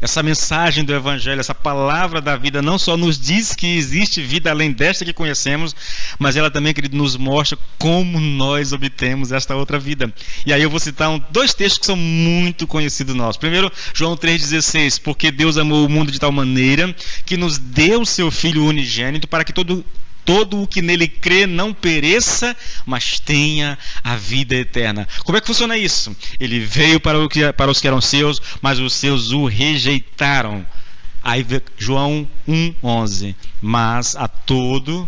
essa mensagem do Evangelho, essa palavra da vida, não só nos diz que existe vida além desta que conhecemos, mas ela também, querido, nos mostra como nós obtemos esta outra vida. E aí eu vou citar dois textos que são muito conhecidos nossos. Primeiro, João 3,16, porque Deus amou o mundo de tal maneira que nos deu o seu Filho unigênito para que todo todo o que nele crê não pereça, mas tenha a vida eterna. Como é que funciona isso? Ele veio para os que eram seus, mas os seus o rejeitaram. Aí João 1,11. Mas a todos,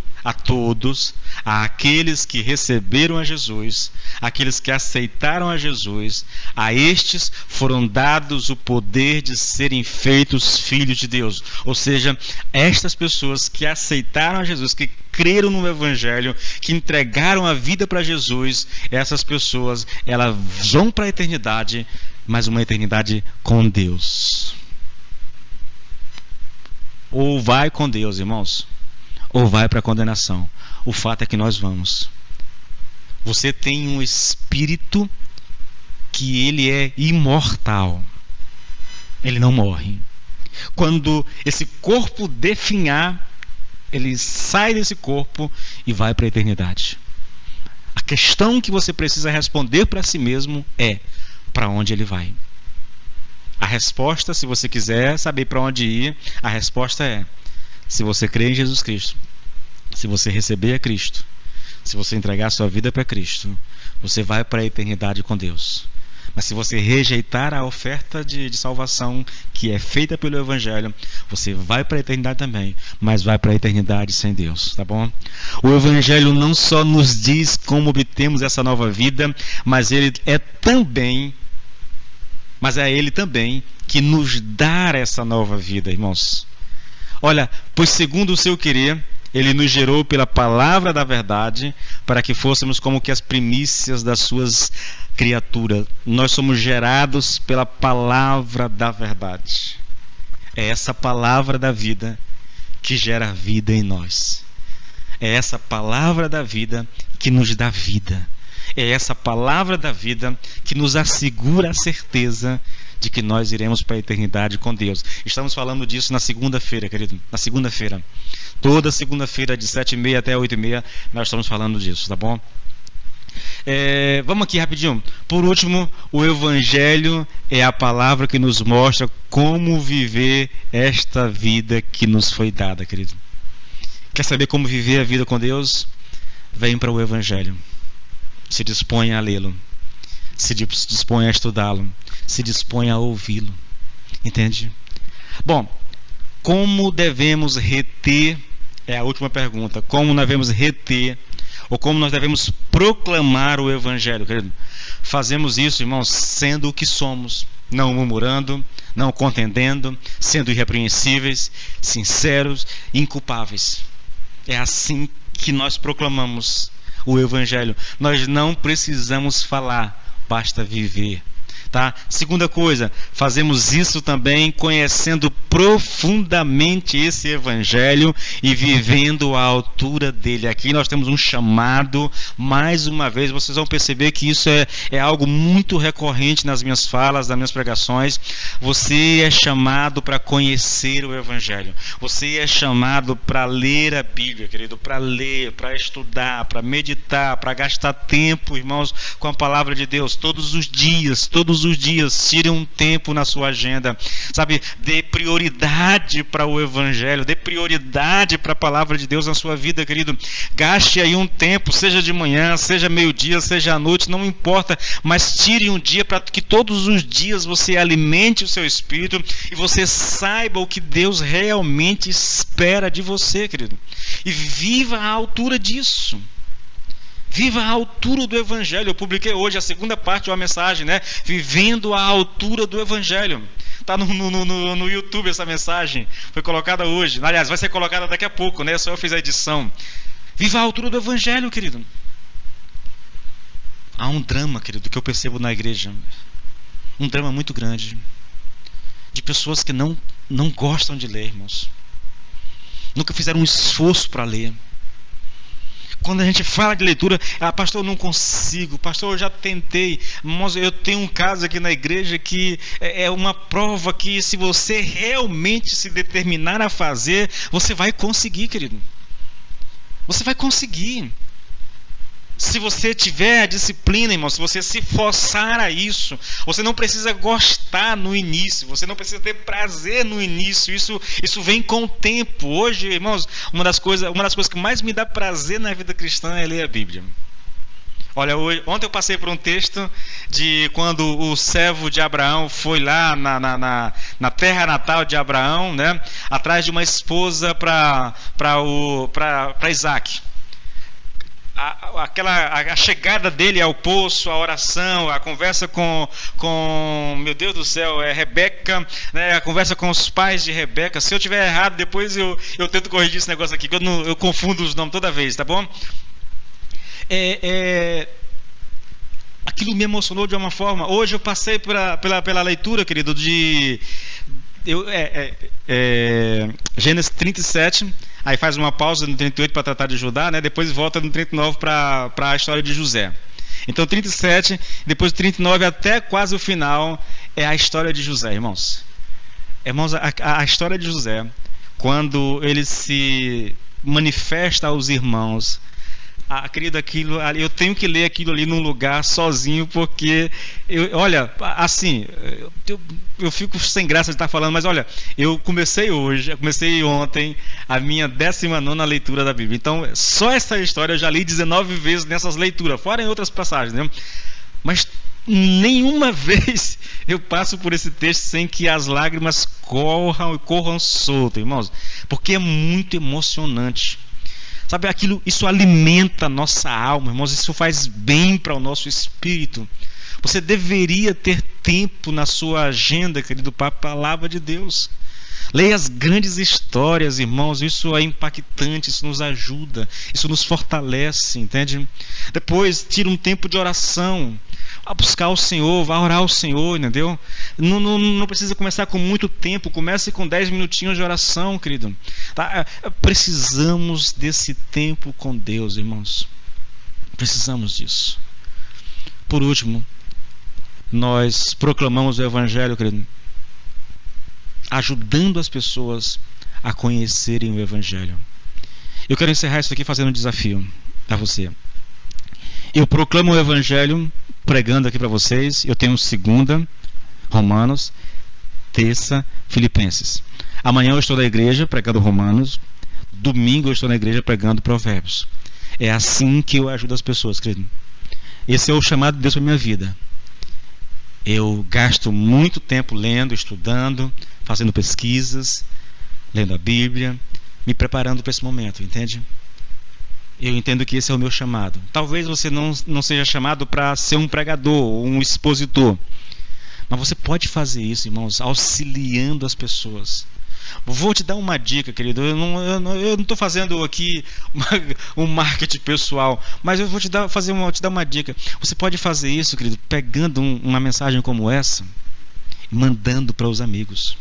àqueles que receberam a Jesus, aqueles que aceitaram a Jesus, a estes foram dados o poder de serem feitos filhos de Deus. Ou seja, estas pessoas que aceitaram a Jesus, que creram no Evangelho, que entregaram a vida para Jesus, essas pessoas, elas vão para a eternidade, mas uma eternidade com Deus. Ou vai com Deus, irmãos, ou vai para a condenação. O fato é que nós vamos. Você tem um espírito que ele é imortal. Ele não morre. Quando esse corpo definhar, ele sai desse corpo e vai para a eternidade. A questão que você precisa responder para si mesmo é: para onde ele vai? A resposta, se você quiser saber para onde ir, a resposta é: se você crer em Jesus Cristo, se você receber a Cristo, se você entregar sua vida para Cristo, você vai para a eternidade com Deus. Mas se você rejeitar a oferta de salvação que é feita pelo Evangelho, você vai para a eternidade também, mas vai para a eternidade sem Deus, tá bom? O Evangelho não só nos diz como obtemos essa nova vida, mas ele é Ele também que nos dá essa nova vida, irmãos. Olha, pois segundo o seu querer, ele nos gerou pela palavra da verdade, para que fôssemos como que as primícias das suas criaturas. Nós somos gerados pela palavra da verdade. É essa palavra da vida que gera vida em nós. É essa palavra da vida que nos dá vida. É essa palavra da vida que nos assegura a certeza de que nós iremos para a eternidade com Deus. Estamos falando disso na segunda-feira, querido. Na segunda-feira. Toda segunda-feira, de 7h30 até 8h30, nós estamos falando disso, tá bom? Vamos aqui rapidinho. Por último, o Evangelho é a palavra que nos mostra como viver esta vida que nos foi dada, querido. Quer saber como viver a vida com Deus? Vem para o Evangelho. Se dispõe a lê-lo, se dispõe a estudá-lo, se dispõe a ouvi-lo, entende? Bom, como devemos reter, é a última pergunta, como nós devemos reter, ou como nós devemos proclamar o Evangelho, querido? Fazemos isso, irmãos, sendo o que somos, não murmurando, não contendendo, sendo irrepreensíveis, sinceros, inculpáveis. É assim que nós proclamamos o Evangelho. Nós não precisamos falar, basta viver. Tá? Segunda coisa, fazemos isso também conhecendo profundamente esse Evangelho e vivendo à altura dele. Aqui nós temos um chamado, mais uma vez, vocês vão perceber que isso é algo muito recorrente nas minhas falas, nas minhas pregações. Você é chamado para conhecer o Evangelho. Você é chamado para ler a Bíblia, querido, para ler, para estudar, para meditar, para gastar tempo, irmãos, com a palavra de Deus, todos os dias, tire um tempo na sua agenda, sabe, dê prioridade para o Evangelho, dê prioridade para a palavra de Deus na sua vida, querido. Gaste aí um tempo, seja de manhã, seja meio-dia, seja à noite, não importa, mas tire um dia para que todos os dias você alimente o seu espírito e você saiba o que Deus realmente espera de você, querido, e viva à altura disso. Viva à altura do Evangelho. Eu publiquei hoje a segunda parte de uma mensagem, né? Vivendo à altura do Evangelho. Está no YouTube essa mensagem. Foi colocada hoje. Aliás, vai ser colocada daqui a pouco, né? Só eu fiz a edição. Viva à altura do Evangelho, querido. Há um drama, querido, que eu percebo na igreja. Um drama muito grande. De pessoas que não gostam de ler, irmãos. Nunca fizeram um esforço para ler. Quando a gente fala de leitura, pastor, eu não consigo, pastor, eu já tentei, mas eu tenho um caso aqui na igreja que é uma prova que se você realmente se determinar a fazer, você vai conseguir, querido. Você vai conseguir. Se você tiver a disciplina, irmão, se você se forçar a isso, você não precisa gostar no início, você não precisa ter prazer no início, isso vem com o tempo. Hoje, irmãos, uma das coisas que mais me dá prazer na vida cristã é ler a Bíblia. Olha, ontem eu passei por um texto de quando o servo de Abraão foi lá na terra natal de Abraão, né, atrás de uma esposa para Isaac. A chegada dele ao poço, a oração, a conversa com meu Deus do céu, Rebeca, né, a conversa com os pais de Rebeca. Se eu tiver errado, depois eu tento corrigir esse negócio aqui, que eu confundo os nomes toda vez, tá bom? Aquilo me emocionou de uma forma. Hoje eu passei pela leitura, querido, de Gênesis 37. Aí faz uma pausa no 38 para tratar de Judá, né? Depois volta no 39 para a história de José. Então 37, depois do 39 até quase o final é a história de José, irmãos. Irmãos, a história de José, quando ele se manifesta aos irmãos, querido, aquilo ali, eu tenho que ler aquilo ali num lugar sozinho, porque olha, assim, eu fico sem graça de estar falando, mas olha, eu comecei ontem a minha 19ª leitura da Bíblia. Então, só essa história eu já li 19 vezes nessas leituras, fora em outras passagens, né? Mas nenhuma vez eu passo por esse texto sem que as lágrimas corram soltas, irmãos, porque é muito emocionante. Sabe, isso alimenta a nossa alma, irmãos, isso faz bem para o nosso espírito. Você deveria ter tempo na sua agenda, querido, para a palavra de Deus. Leia as grandes histórias, irmãos, isso é impactante, isso nos ajuda, isso nos fortalece, entende? Depois, tira um tempo de oração, a buscar o Senhor, vá orar ao Senhor, entendeu? Não precisa começar com muito tempo, comece com 10 minutinhos de oração, querido. Tá? Precisamos desse tempo com Deus, irmãos. Precisamos disso. Por último, nós proclamamos o Evangelho, querido, ajudando as pessoas a conhecerem o Evangelho. Eu quero encerrar isso aqui fazendo um desafio a você. Eu proclamo o Evangelho pregando aqui para vocês. Eu tenho segunda, Romanos, terça, Filipenses. Amanhã eu estou na igreja pregando Romanos. Domingo eu estou na igreja pregando Provérbios. É assim que eu ajudo as pessoas, querido. Esse é o chamado de Deus para a minha vida. Eu gasto muito tempo lendo, estudando, fazendo pesquisas, lendo a Bíblia, me preparando para esse momento, entende? Eu entendo que esse é o meu chamado. Talvez você não seja chamado para ser um pregador ou um expositor, mas você pode fazer isso, irmãos, auxiliando as pessoas. Vou te dar uma dica, querido. Eu não estou fazendo aqui um marketing pessoal, mas eu vou te dar uma dica. Você pode fazer isso, querido, pegando uma mensagem como essa, mandando para os amigos.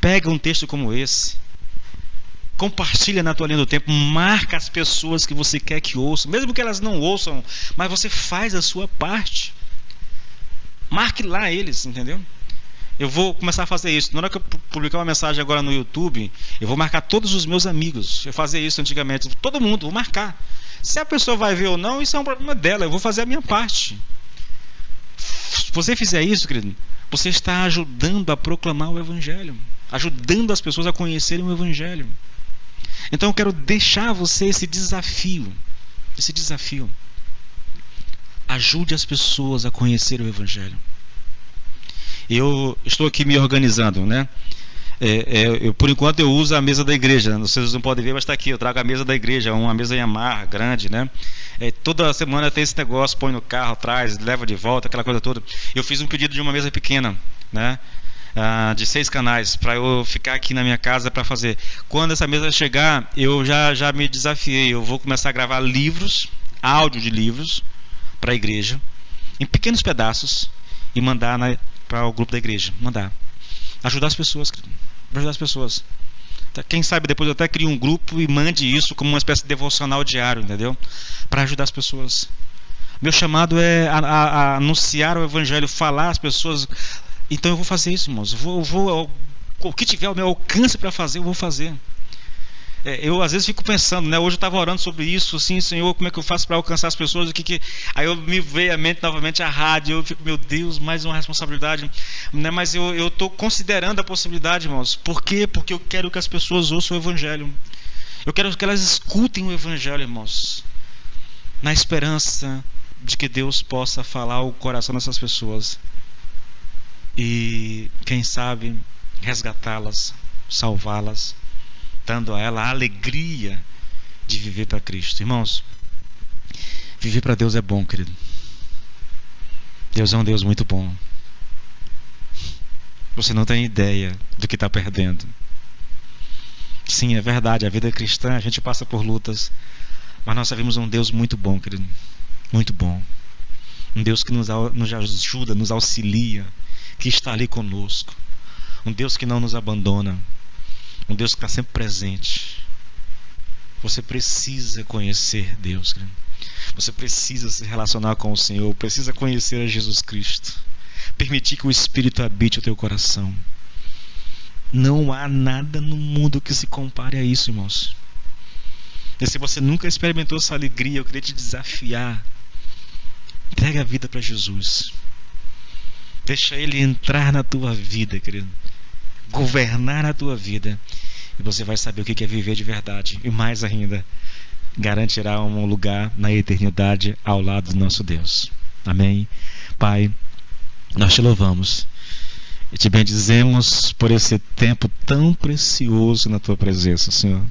Pega um texto como esse, compartilha na tua linha do tempo, marca as pessoas que você quer que ouçam, mesmo que elas não ouçam, mas você faz a sua parte. Marque lá eles, entendeu? Eu vou começar a fazer isso. Na hora que eu publicar uma mensagem agora no YouTube, eu vou marcar todos os meus amigos. Eu fazia isso antigamente. Todo mundo, vou marcar. Se a pessoa vai ver ou não, isso é um problema dela. Eu vou fazer a minha parte. Se você fizer isso, querido, você está ajudando a proclamar o Evangelho, ajudando as pessoas a conhecerem o Evangelho. Então eu quero deixar você esse desafio. Ajude as pessoas a conhecer o Evangelho. Eu estou aqui me organizando, né? Por enquanto eu uso a mesa da igreja. Vocês não podem ver, mas está aqui. Eu trago a mesa da igreja, uma mesa Yamaha grande, né? Toda semana tem esse negócio, põe no carro, traz, leva de volta, aquela coisa toda. Eu fiz um pedido de uma mesa pequena, né? De 6 canais, para eu ficar aqui na minha casa para fazer. Quando essa mesa chegar, eu já me desafiei. Eu vou começar a gravar livros, áudio de livros, para a igreja, em pequenos pedaços, e mandar para o grupo da igreja. Ajudar as pessoas, querido. Ajudar as pessoas. Quem sabe depois eu até crio um grupo e mande isso como uma espécie de devocional diário, entendeu? Para ajudar as pessoas. Meu chamado é a anunciar o Evangelho, falar às pessoas. Então eu vou fazer isso, irmãos. O que tiver ao meu alcance para fazer, eu vou fazer. Eu às vezes fico pensando, né? Hoje eu estava orando sobre isso, assim, Senhor, como é que eu faço para alcançar as pessoas? Aí eu me veio à mente novamente a rádio, eu fico, meu Deus, mais uma responsabilidade, né? Mas eu estou considerando a possibilidade, irmãos. Por quê? Porque eu quero que as pessoas ouçam o Evangelho. Eu quero que elas escutem o Evangelho, irmãos, na esperança de que Deus possa falar o coração dessas pessoas e, quem sabe, resgatá-las, salvá-las, dando a ela a alegria de viver para Cristo. Irmãos, viver para Deus é bom, querido. Deus é um Deus muito bom. Você não tem ideia do que está perdendo. Sim, é verdade, a vida cristã, a gente passa por lutas, mas nós servimos um Deus muito bom, querido. Muito bom. Um Deus que nos ajuda, nos auxilia, que está ali conosco. Um Deus que não nos abandona. Um Deus que está sempre presente. Você precisa conhecer Deus, querido. Você precisa se relacionar com o Senhor. Precisa conhecer a Jesus Cristo. Permitir que o Espírito habite o teu coração. Não há nada no mundo que se compare a isso, irmãos. E se você nunca experimentou essa alegria, eu queria te desafiar. Entrega a vida para Jesus. Deixa Ele entrar na tua vida, querido. Governar a tua vida. E você vai saber o que é viver de verdade. E mais ainda, garantirá um lugar na eternidade ao lado do nosso Deus. Amém? Pai, nós te louvamos e te bendizemos por esse tempo tão precioso na tua presença, Senhor.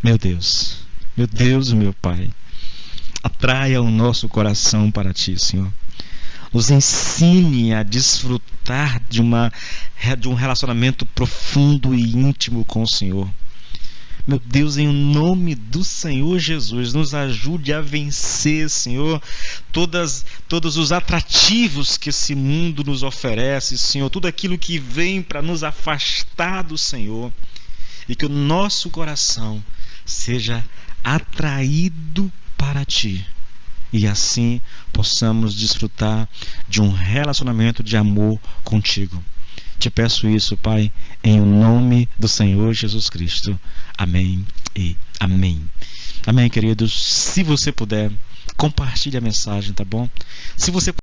Meu Deus, meu Pai, atraia o nosso coração para ti, Senhor. Nos ensine a desfrutar de um relacionamento profundo e íntimo com o Senhor. Meu Deus, em nome do Senhor Jesus, nos ajude a vencer, Senhor, todos os atrativos que esse mundo nos oferece, Senhor, tudo aquilo que vem para nos afastar do Senhor, e que o nosso coração seja atraído para Ti, e assim possamos desfrutar de um relacionamento de amor contigo. Te peço isso, Pai, em nome do Senhor Jesus Cristo. Amém e amém. Amém, queridos. Se você puder, compartilhe a mensagem, tá bom? Se você